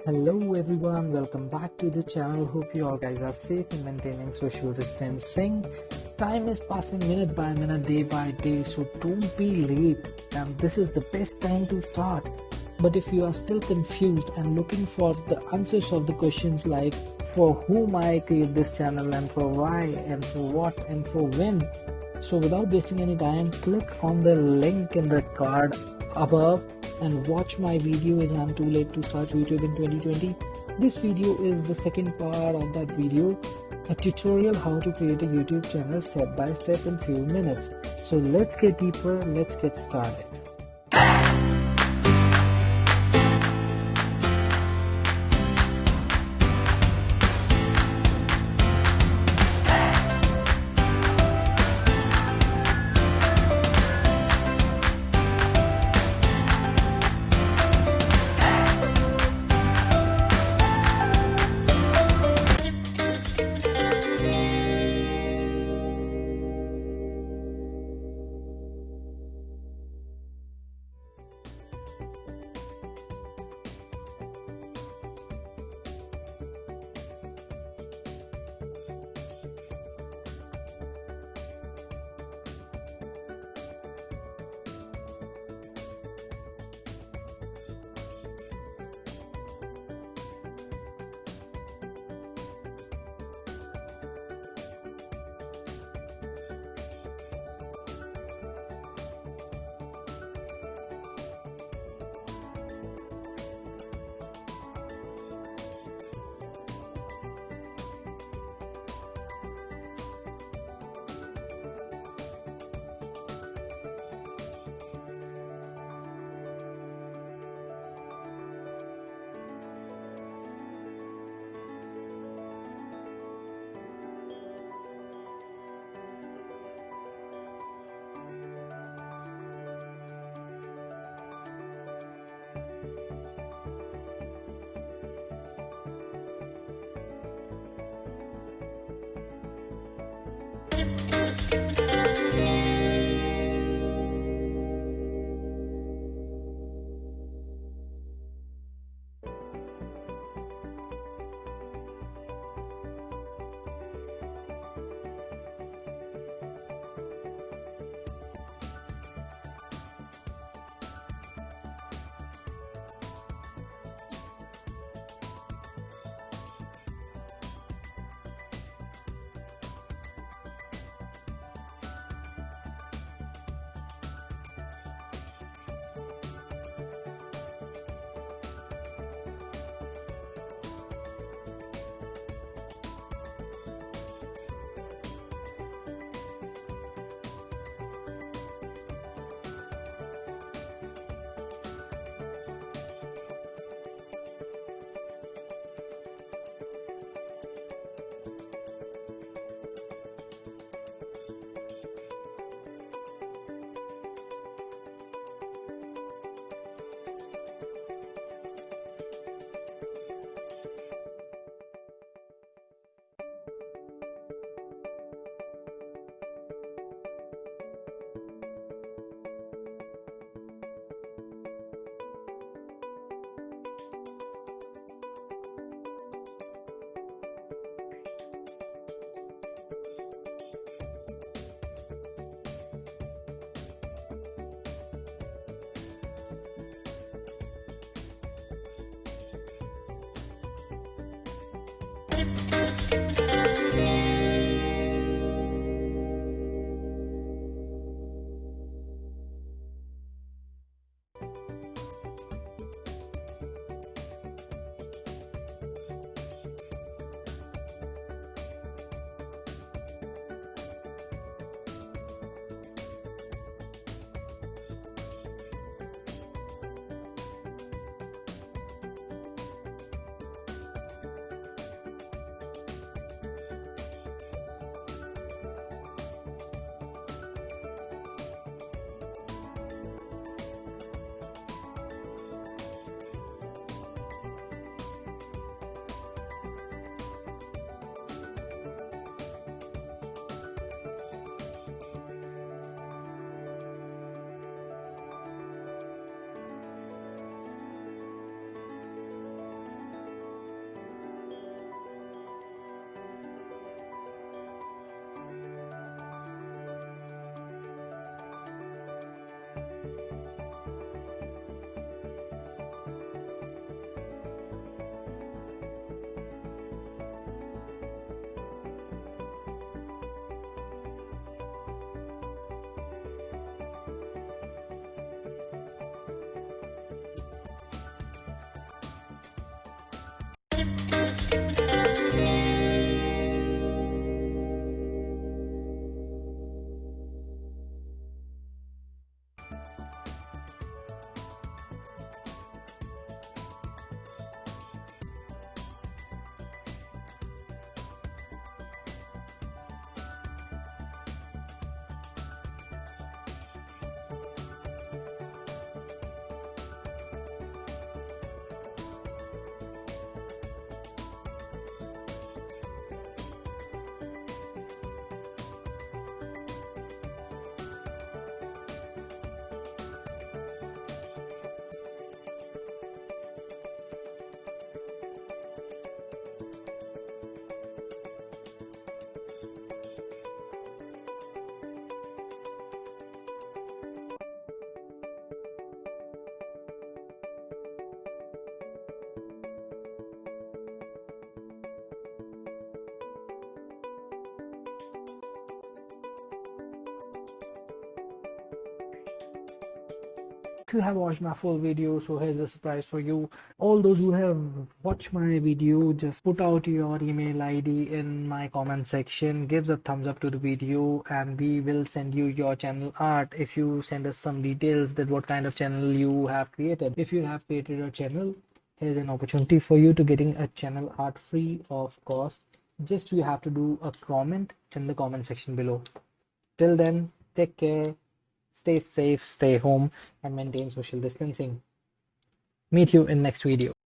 Hello everyone, welcome back to the channel. Hope you all guys are safe and maintaining social distancing. Time is passing minute by minute, day by day, so don't be late, and this is the best time to start. But if you are still confused and looking for the answers of the questions like for whom I create this channel and for why and for what and for when, so without wasting any time, click on the link in the card above and watch my video as I'm too late to start YouTube in 2020. This video is the second part of that video, a tutorial how to create a YouTube channel step by step in few minutes. So let's get deeper, let's get started. you have watched my full video, so here's the surprise for you. All those who have watched my video, just put out your email ID in my comment section, gives a thumbs up to the video, and we will send you your channel art if you send us some details that what kind of channel you have created. If you have created a channel, here's an opportunity for you to getting a channel art free of cost. Just you have to do a comment in the comment section below. Till then, take care, stay safe, stay home, and maintain social distancing. Meet you in next video.